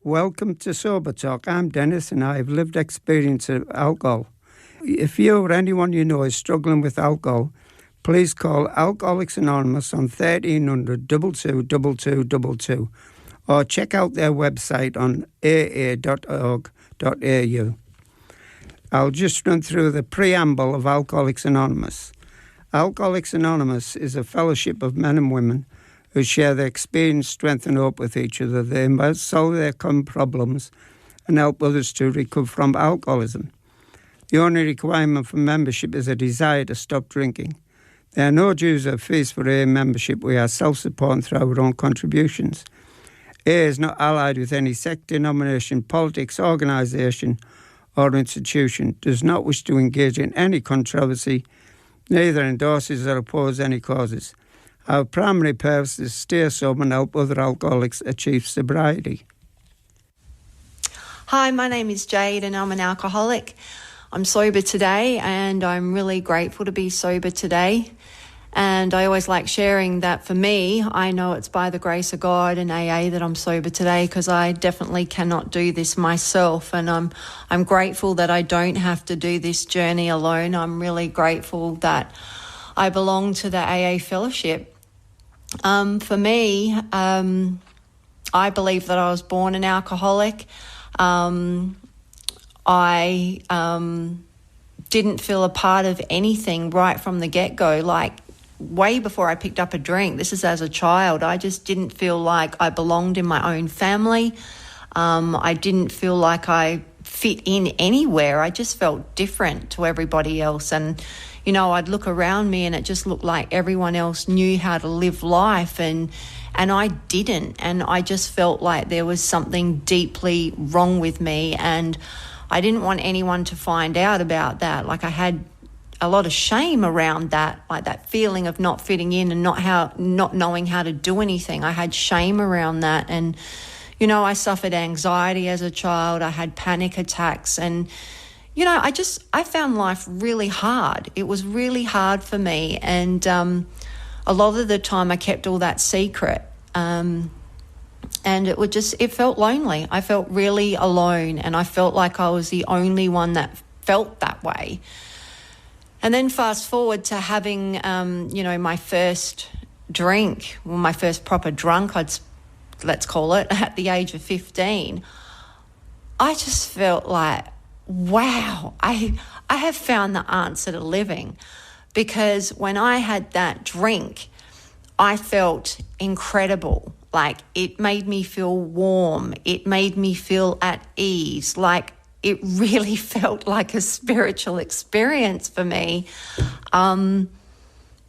Welcome to Sober Talk. I'm Dennis and I have lived experience of alcohol. If you or anyone you know is struggling with alcohol, please call Alcoholics Anonymous on 1300 222222 or check out their website on aa.org.au. I'll just run through the preamble of Alcoholics Anonymous. Alcoholics Anonymous is a fellowship of men and women who share their experience, strength and hope with each other. They must solve their common problems and help others to recover from alcoholism. The only requirement for membership is a desire to stop drinking. There are no dues or fees for AA membership. We are self-supporting through our own contributions. AA is not allied with any sect, denomination, politics, organisation or institution, does not wish to engage in any controversy, neither endorses or opposes any causes. Our primary purpose is to stay sober and help other alcoholics achieve sobriety. Hi, my name is Jade and I'm an alcoholic. I'm sober today and I'm really grateful to be sober today. And I always like sharing that for me, I know it's by the grace of God and AA that I'm sober today, because I definitely cannot do this myself. And I'm grateful that I don't have to do this journey alone. I'm really grateful that I belong to the AA fellowship. For me, I believe that I was born an alcoholic. I didn't feel a part of anything right from the get-go, like way before I picked up a drink. This is as a child. I just didn't feel like I belonged in my own family. I didn't feel like I fit in anywhere. I just felt different to everybody else. And, you know, I'd look around me and it just looked like everyone else knew how to live life and I didn't. And I just felt like there was something deeply wrong with me, and I didn't want anyone to find out about that. Like, I had a lot of shame around that, like that feeling of not fitting in and not knowing how to do anything. I had shame around that. And, you know, I suffered anxiety as a child. I had panic attacks. And, you know, I found life really hard. It was really hard for me. And a lot of the time I kept all that secret. And it felt lonely. I felt really alone, and I felt like I was the only one that felt that way. And then fast forward to having, my first drink, well, my first proper drunk, let's call it, at the age of 15. I just felt like, wow, I have found the answer to living. Because when I had that drink, I felt incredible. Like, it made me feel warm. It made me feel at ease. Like, it really felt like a spiritual experience for me,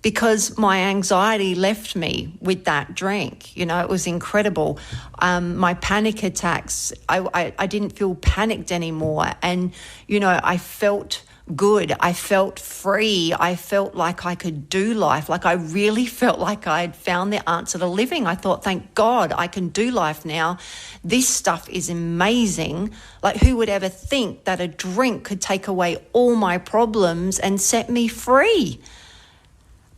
because my anxiety left me with that drink. You know, it was incredible. My panic attacks, I didn't feel panicked anymore. And, you know, I felt good. I felt free. I felt like I could do life. Like, I really felt like I'd found the answer to living. I thought, thank God I can do life now. This stuff is amazing. Like, who would ever think that a drink could take away all my problems and set me free?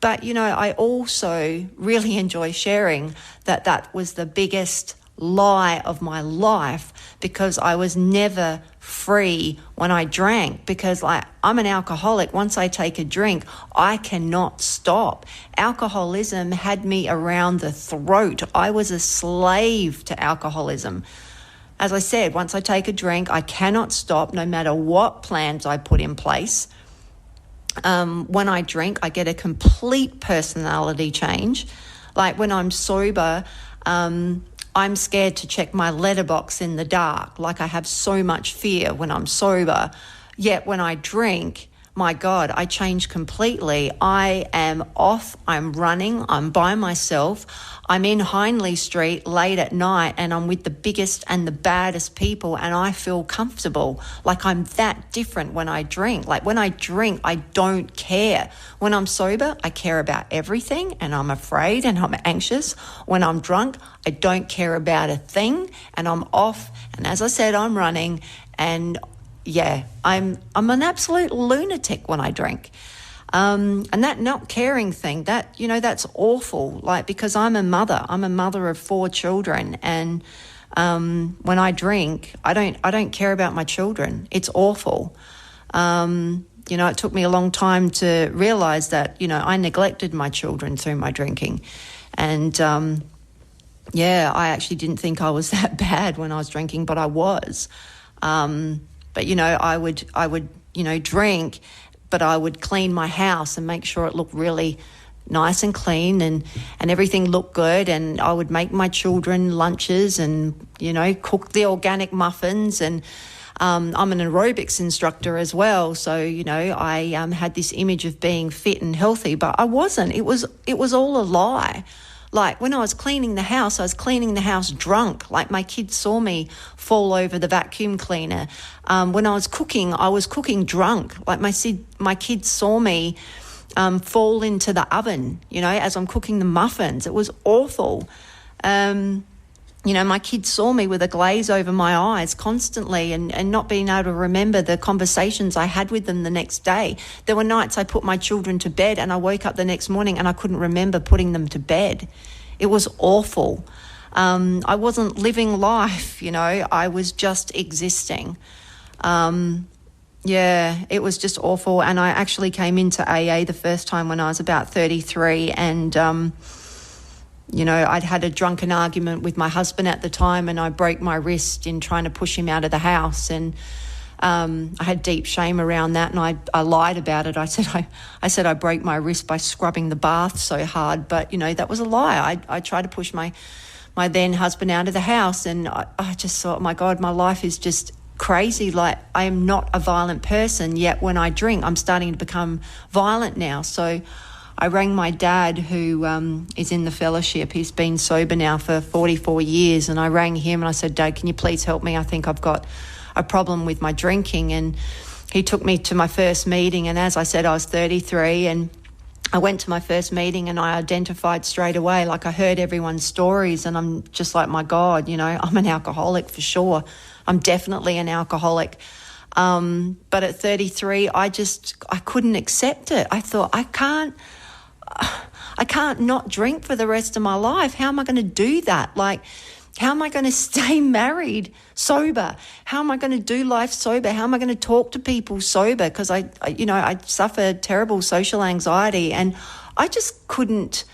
But, you know, I also really enjoy sharing that was the biggest lie of my life, because I was never free when I drank, because I'm an alcoholic. Once I take a drink, I cannot stop. Alcoholism had me around the throat. I was a slave to alcoholism. As I said, once I take a drink, I cannot stop, no matter what plans I put in place. When I drink, I get a complete personality change. Like, when I'm sober, I'm scared to check my letterbox in the dark. Like, I have so much fear when I'm sober. Yet when I drink, my God, I change completely. I am off, I'm running, I'm by myself. I'm in Hindley Street late at night and I'm with the biggest and the baddest people, and I feel comfortable. Like, I'm that different when I drink. Like, when I drink, I don't care. When I'm sober, I care about everything and I'm afraid and I'm anxious. When I'm drunk, I don't care about a thing and I'm off. And as I said, I'm running, and yeah, I'm an absolute lunatic when I drink. And that not caring thing, that's awful. Like, because I'm a mother of 4 children, and When I drink, I don't care about my children. It's awful. It took me a long time to realise that, I neglected my children through my drinking. And, I actually didn't think I was that bad when I was drinking, but I was. But I would drink, but I would clean my house and make sure it looked really nice and clean and everything looked good. And I would make my children lunches and, cook the organic muffins. And I'm an aerobics instructor as well. So, I had this image of being fit and healthy, but I wasn't. It was all a lie. Like when I was cleaning the house drunk. Like my kids saw me fall over the vacuum cleaner. When I was cooking drunk. Like my kids saw me fall into the oven, as I'm cooking the muffins. It was awful. My kids saw me with a glaze over my eyes constantly and not being able to remember the conversations I had with them the next day. There were nights I put my children to bed and I woke up the next morning and I couldn't remember putting them to bed. It was awful. I wasn't living life, I was just existing. It was just awful. And I actually came into AA the first time when I was about 33 and I'd had a drunken argument with my husband at the time and I broke my wrist in trying to push him out of the house. And I had deep shame around that and I lied about it. I said I broke my wrist by scrubbing the bath so hard, but, that was a lie. I tried to push my then husband out of the house and I just thought, my God, my life is just crazy. Like I am not a violent person, yet when I drink, I'm starting to become violent now. So I rang my dad, who is in the fellowship. He's been sober now for 44 years. And I rang him and I said, Dad, can you please help me? I think I've got a problem with my drinking. And he took me to my first meeting. And as I said, I was 33 and I went to my first meeting and I identified straight away. Like I heard everyone's stories and I'm just like, my God, I'm an alcoholic for sure. I'm definitely an alcoholic. But at 33, I couldn't accept it. I thought, I can't not drink for the rest of my life. How am I going to do that? Like, how am I going to stay married sober? How am I going to do life sober? How am I going to talk to people sober? Because I suffer terrible social anxiety and I just couldn't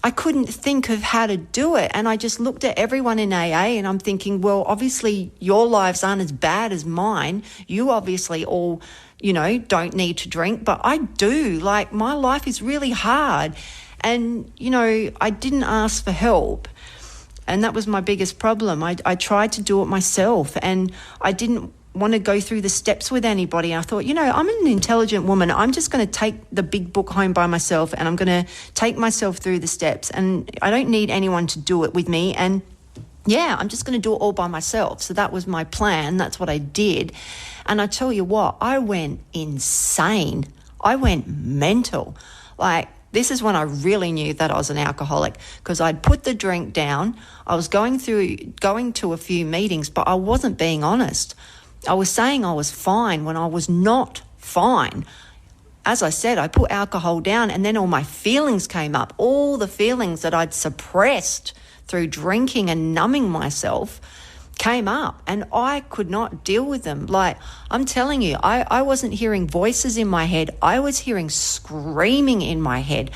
think of how to do it. And I just looked at everyone in AA and I'm thinking, well, obviously your lives aren't as bad as mine. You obviously all don't need to drink, but I do. Like my life is really hard. And, I didn't ask for help. And that was my biggest problem. I tried to do it myself and I didn't want to go through the steps with anybody. I thought, I'm an intelligent woman. I'm just going to take the big book home by myself and I'm going to take myself through the steps and I don't need anyone to do it with me. And I'm just going to do it all by myself. So that was my plan. That's what I did. And I tell you what, I went insane. I went mental. Like, this is when I really knew that I was an alcoholic because I'd put the drink down. I was going to a few meetings, but I wasn't being honest. I was saying I was fine when I was not fine. As I said, I put alcohol down and then all my feelings came up, all the feelings that I'd suppressed through drinking and numbing myself came up and I could not deal with them. Like, I'm telling you, I wasn't hearing voices in my head. I was hearing screaming in my head.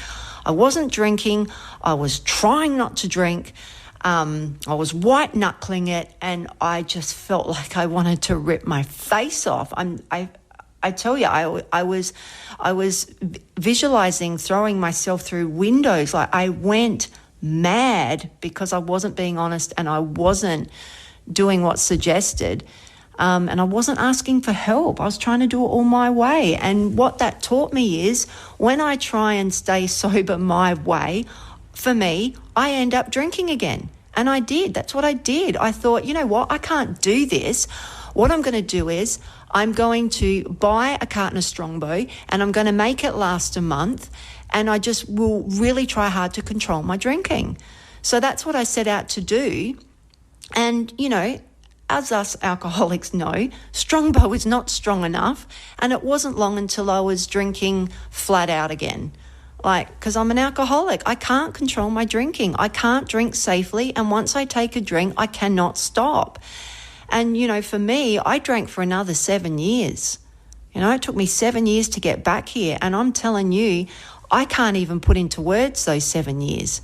I wasn't drinking. I was trying not to drink. I was white knuckling it and I just felt like I wanted to rip my face off. I tell you, I was visualizing throwing myself through windows. Like I went mad because I wasn't being honest and I wasn't doing what's suggested. And I wasn't asking for help. I was trying to do it all my way. And what that taught me is when I try and stay sober my way, for me, I end up drinking again. And I did. That's what I did. I thought, you know what? I can't do this. What I'm going to do is I'm going to buy a carton of Strongbow and I'm going to make it last a month. And I just will really try hard to control my drinking. So that's what I set out to do. And, as us alcoholics know, Strongbow is not strong enough. And it wasn't long until I was drinking flat out again. Like, because I'm an alcoholic. I can't control my drinking. I can't drink safely. And once I take a drink, I cannot stop. And, you know, for me, I drank for another 7 years. You know, it took me 7 years to get back here. And I'm telling you, I can't even put into words those 7 years.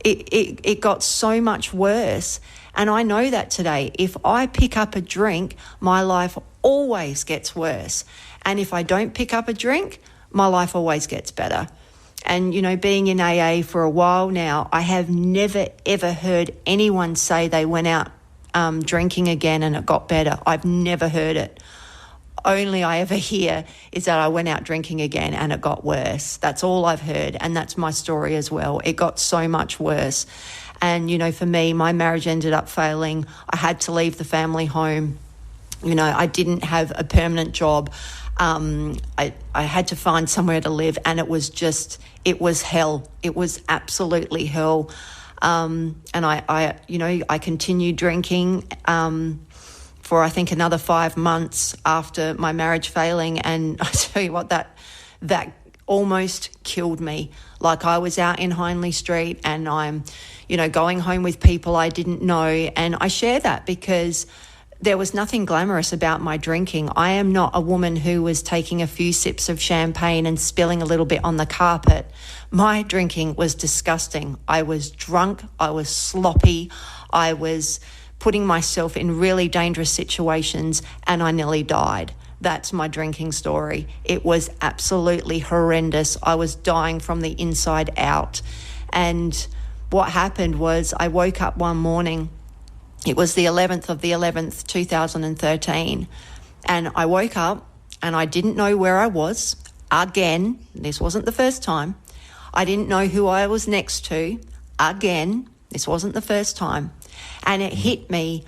It got so much worse. And I know that today, if I pick up a drink, my life always gets worse. And if I don't pick up a drink, my life always gets better. And, you know, being in AA for a while now, I have never, ever heard anyone say they went out drinking again and it got better. I've never heard it. Only I ever hear is that I went out drinking again and it got worse. That's all I've heard. And that's my story as well. It got so much worse. And, you know, for me, my marriage ended up failing. I had to leave the family home. You know, I didn't have a permanent job. I had to find somewhere to live, and it was hell. It was absolutely hell. And I continued drinking for I think another 5 months after my marriage failing. And I tell you what, that almost killed me. Like, I was out in Hindley Street and I'm, you know, going home with people I didn't know. And I share that because there was nothing glamorous about my drinking. I am not a woman who was taking a few sips of champagne and spilling a little bit on the carpet. My drinking was disgusting. I was drunk. I was sloppy. I was putting myself in really dangerous situations, and I nearly died. That's my drinking story. It was absolutely horrendous. I was dying from the inside out. And what happened was I woke up one morning. It was the 11th of the 11th, 2013. And I woke up and I didn't know where I was. Again, this wasn't the first time. I didn't know who I was next to. Again, this wasn't the first time. And it hit me,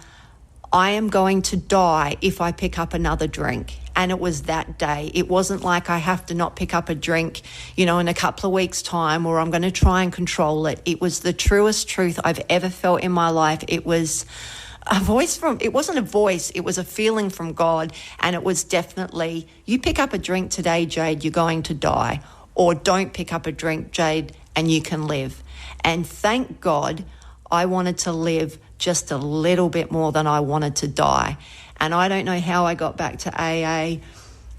I am going to die if I pick up another drink. And it was that day. It wasn't like I have to not pick up a drink, you know, in a couple of weeks' time, or I'm going to try and control it. It was the truest truth I've ever felt in my life. It was it wasn't a voice, it was a feeling from God. And it was definitely, you pick up a drink today, Jade, you're going to die. Or don't pick up a drink, Jade, and you can live. And thank God I wanted to live just a little bit more than I wanted to die. And I don't know how I got back to AA.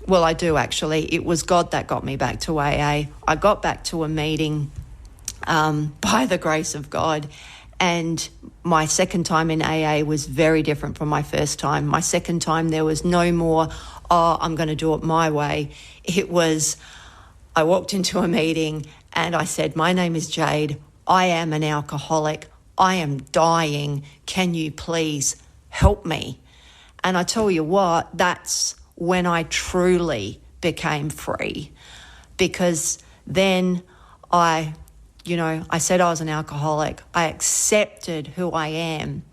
Well, I do actually. It was God that got me back to AA. I got back to a meeting by the grace of God. And my second time in AA was very different from my first time. My second time, there was no more, I'm going to do it my way. It was, I walked into a meeting and I said, my name is Jade. I am an alcoholic. I am dying. Can you please help me? And I tell you what, that's when I truly became free, because then I said I was an alcoholic. I accepted who I am,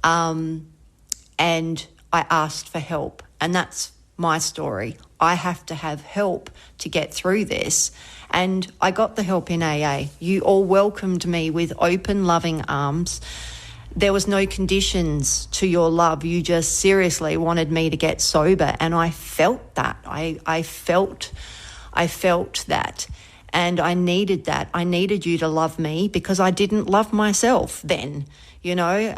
and I asked for help. And that's my story. I have to have help to get through this. And I got the help in AA. You all welcomed me with open, loving arms. There was no conditions to your love. You just seriously wanted me to get sober. And I felt that. I felt that. And I needed that. I needed you to love me because I didn't love myself then, you know.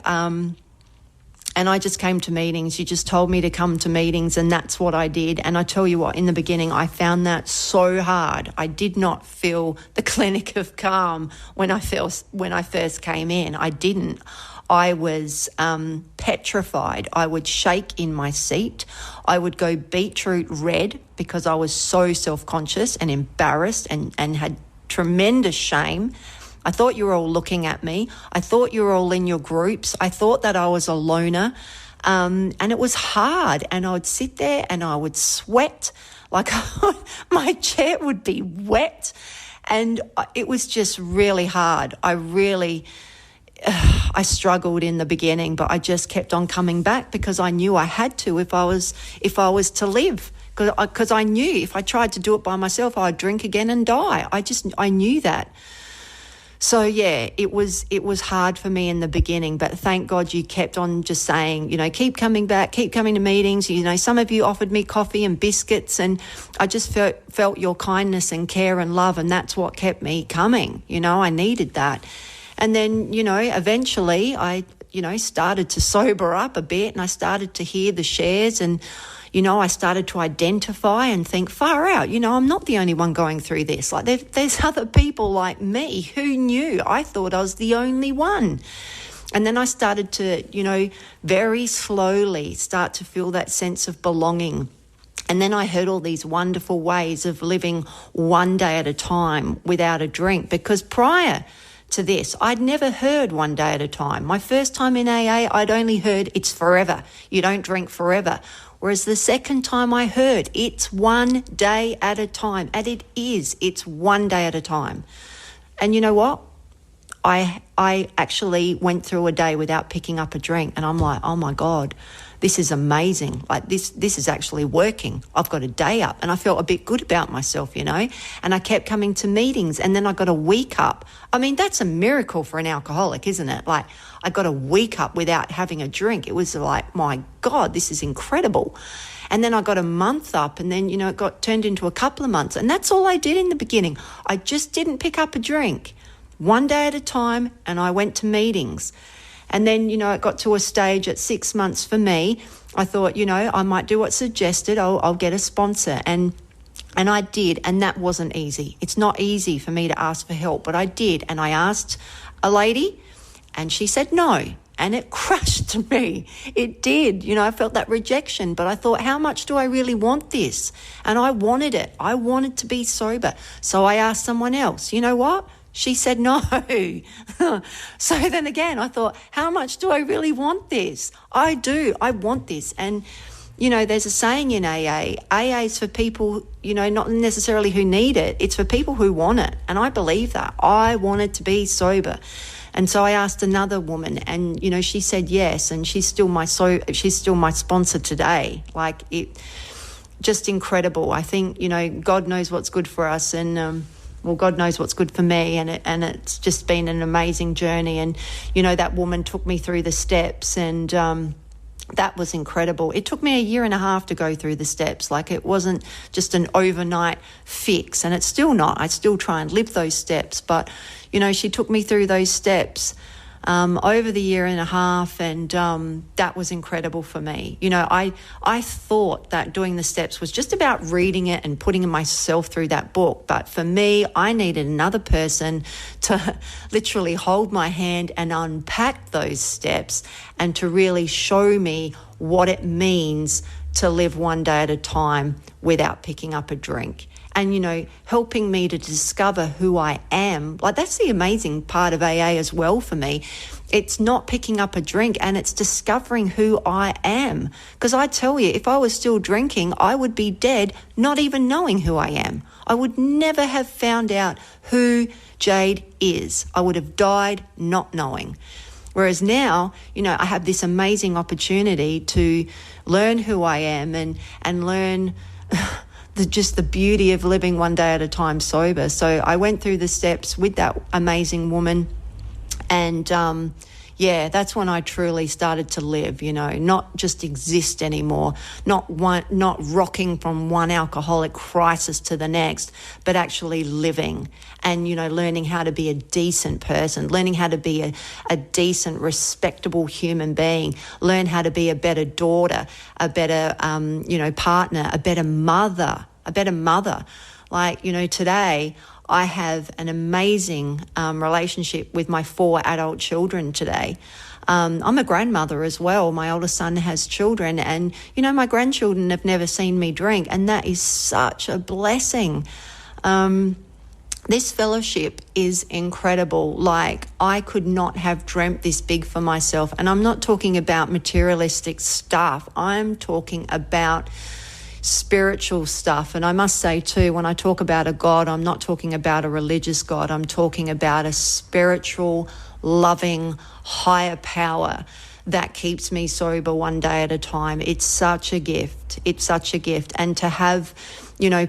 And I just came to meetings. You just told me to come to meetings, and that's what I did. And I tell you what, in the beginning, I found that so hard. I did not feel the clinic of calm when I first came in. I didn't. I was petrified. I would shake in my seat. I would go beetroot red because I was so self-conscious and embarrassed and had tremendous shame. I thought you were all looking at me. I thought you were all in your groups. I thought that I was a loner. And it was hard. And I would sit there and I would sweat. Like my chair would be wet. And it was just really hard. I struggled in the beginning, but I just kept on coming back because I knew I had to if I was to live. Because I knew if I tried to do it by myself, I'd drink again and die. I knew that. So yeah, it was hard for me in the beginning, but thank God you kept on just saying, keep coming back, keep coming to meetings. Some of you offered me coffee and biscuits, and I just felt your kindness and care and love, and that's what kept me coming. I needed that. And then, eventually I, started to sober up a bit, and I started to hear the shares, and I started to identify and think, far out, I'm not the only one going through this. Like there's other people like me. Who knew? I thought I was the only one. And then I started to, very slowly start to feel that sense of belonging. And then I heard all these wonderful ways of living one day at a time without a drink, because prior to this, I'd never heard one day at a time. My first time in AA, I'd only heard it's forever. You don't drink forever. Whereas the second time I heard, it's one day at a time. And it's one day at a time. And you know what? I actually went through a day without picking up a drink, and I'm like, oh my God, this is amazing. Like this is actually working. I've got a day up, and I felt a bit good about myself, and I kept coming to meetings, and then I got a week up. I mean, that's a miracle for an alcoholic, isn't it? Like I got a week up without having a drink. It was like, my God, this is incredible. And then I got a month up, and then, it got turned into a couple of months. And that's all I did in the beginning. I just didn't pick up a drink. One day at a time, and I went to meetings. And then, it got to a stage at 6 months for me. I thought, I might do what's suggested. I'll get a sponsor. And I did, and that wasn't easy. It's not easy for me to ask for help, but I did. And I asked a lady, and she said no. And it crushed me. It did. I felt that rejection, but I thought, how much do I really want this? And I wanted it. I wanted to be sober. So I asked someone else. You know what? She said no. So then again, I thought, how much do I really want this? I do. I want this. And, there's a saying in AA. AA is for people, not necessarily who need it. It's for people who want it. And I believe that. I wanted to be sober. And so I asked another woman, and, she said yes. And she's still my sponsor today. Like just incredible. I think, God knows what's good for us. And, well, God knows what's good for me, and it's just been an amazing journey. And, that woman took me through the steps, and that was incredible. It took me a year and a half to go through the steps. Like it wasn't just an overnight fix, and it's still not. I still try and live those steps. But, she took me through those steps over the year and a half, and that was incredible for me. I thought that doing the steps was just about reading it and putting myself through that book, but for me, I needed another person to literally hold my hand and unpack those steps, and to really show me what it means to live one day at a time without picking up a drink. And, helping me to discover who I am. Like, that's the amazing part of AA as well for me. It's not picking up a drink, and it's discovering who I am. Because I tell you, if I was still drinking, I would be dead, not even knowing who I am. I would never have found out who Jade is. I would have died not knowing. Whereas now, I have this amazing opportunity to learn who I am and learn just the beauty of living one day at a time sober. So I went through the steps with that amazing woman, and that's when I truly started to live, not just exist anymore, not rocking from one alcoholic crisis to the next, but actually living and, learning how to be a decent person, learning how to be a decent, respectable human being, learn how to be a better daughter, a better, partner, a better mother. Like, today I have an amazing relationship with my 4 adult children today. I'm a grandmother as well. My oldest son has children, and, my grandchildren have never seen me drink, and that is such a blessing. This fellowship is incredible. Like, I could not have dreamt this big for myself. And I'm not talking about materialistic stuff. I'm talking about spiritual stuff. And I must say too, when I talk about a God, I'm not talking about a religious God. I'm talking about a spiritual, loving, higher power that keeps me sober one day at a time. It's such a gift. It's such a gift. And to have,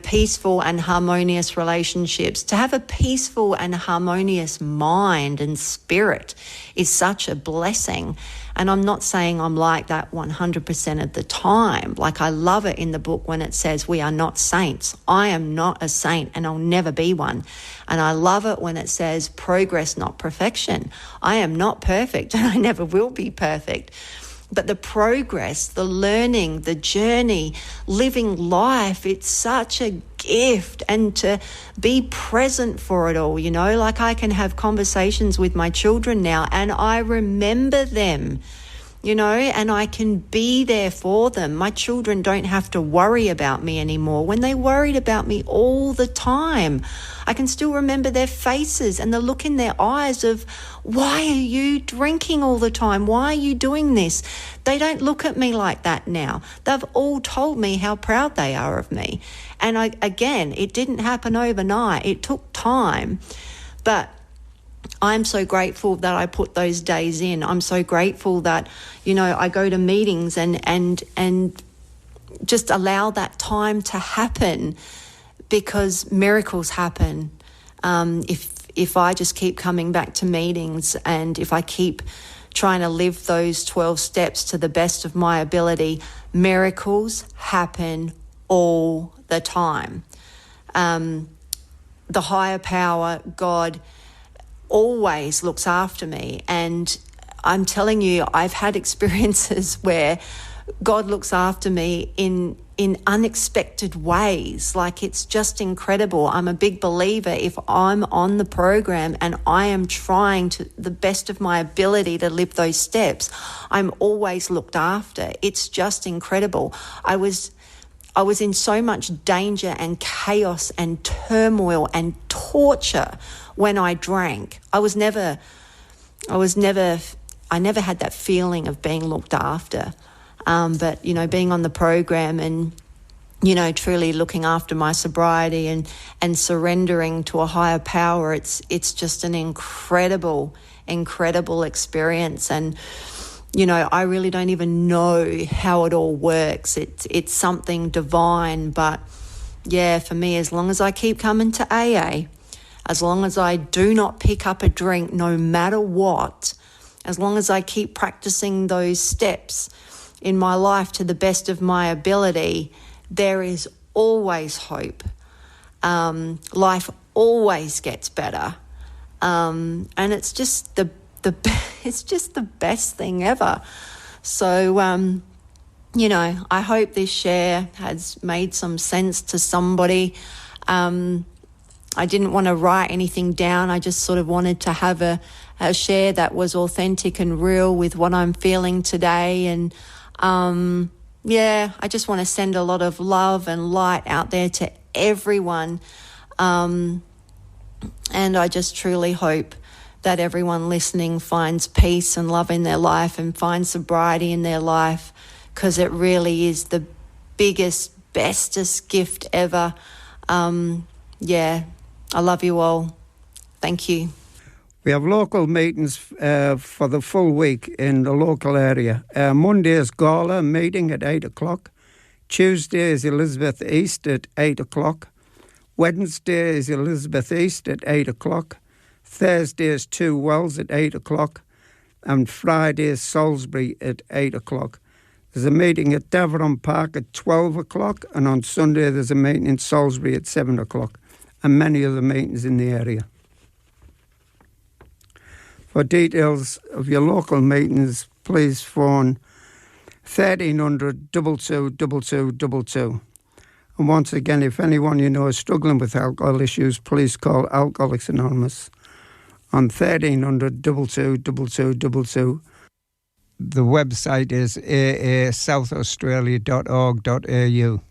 peaceful and harmonious relationships, to have a peaceful and harmonious mind and spirit is such a blessing. And I'm not saying I'm like that 100% of the time. Like, I love it in the book when it says we are not saints. I am not a saint and I'll never be one. And I love it when it says progress, not perfection. I am not perfect and I never will be perfect. But the progress, the learning, the journey, living life, it's such a gift. And to be present for it all, like I can have conversations with my children now and I remember them, and I can be there for them. My children don't have to worry about me anymore when they worried about me all the time. I can still remember their faces and the look in their eyes of, why are you drinking all the time? Why are you doing this? They don't look at me like that now. They've all told me how proud they are of me. And again, it didn't happen overnight. It took time. But I'm so grateful that I put those days in. I'm so grateful that, I go to meetings and just allow that time to happen, because miracles happen. If I just keep coming back to meetings and if I keep trying to live those 12 steps to the best of my ability, miracles happen all the time. The higher power, God, always looks after me. And I'm telling you, I've had experiences where God looks after me in unexpected ways. Like, it's just incredible. I'm a big believer. If I'm on the program and I am trying to the best of my ability to live those steps, I'm always looked after. It's just incredible. I was in so much danger and chaos and turmoil and torture when I drank. I never had that feeling of being looked after. But, being on the program and, truly looking after my sobriety and surrendering to a higher power, it's just an incredible experience. And, I really don't even know how it all works. It's something divine. But, yeah, for me, as long as I keep coming to AA, as long as I do not pick up a drink no matter what, as long as I keep practicing those steps in my life to the best of my ability, there is always hope. Life always gets better. And it's just it's just the best thing ever. So, I hope this share has made some sense to somebody. I didn't want to write anything down. I just sort of wanted to have a share that was authentic and real with what I'm feeling today. And I just want to send a lot of love and light out there to everyone. And I just truly hope that everyone listening finds peace and love in their life and finds sobriety in their life, because it really is the biggest, bestest gift ever. I love you all. Thank you. We have local meetings for the full week in the local area. Monday is Gala meeting at 8 o'clock. Tuesday is Elizabeth East at 8 o'clock. Wednesday is Elizabeth East at 8 o'clock. Thursday is Two Wells at 8 o'clock. And Friday is Salisbury at 8 o'clock. There's a meeting at Deveron Park at 12 o'clock. And on Sunday there's a meeting in Salisbury at 7 o'clock. And many other meetings in the area. For details of your local meetings, please phone 1300 22 22 22. And once again, if anyone you know is struggling with alcohol issues, please call Alcoholics Anonymous on 1300 22 22 22. The website is aaSouthAustralia.org.au.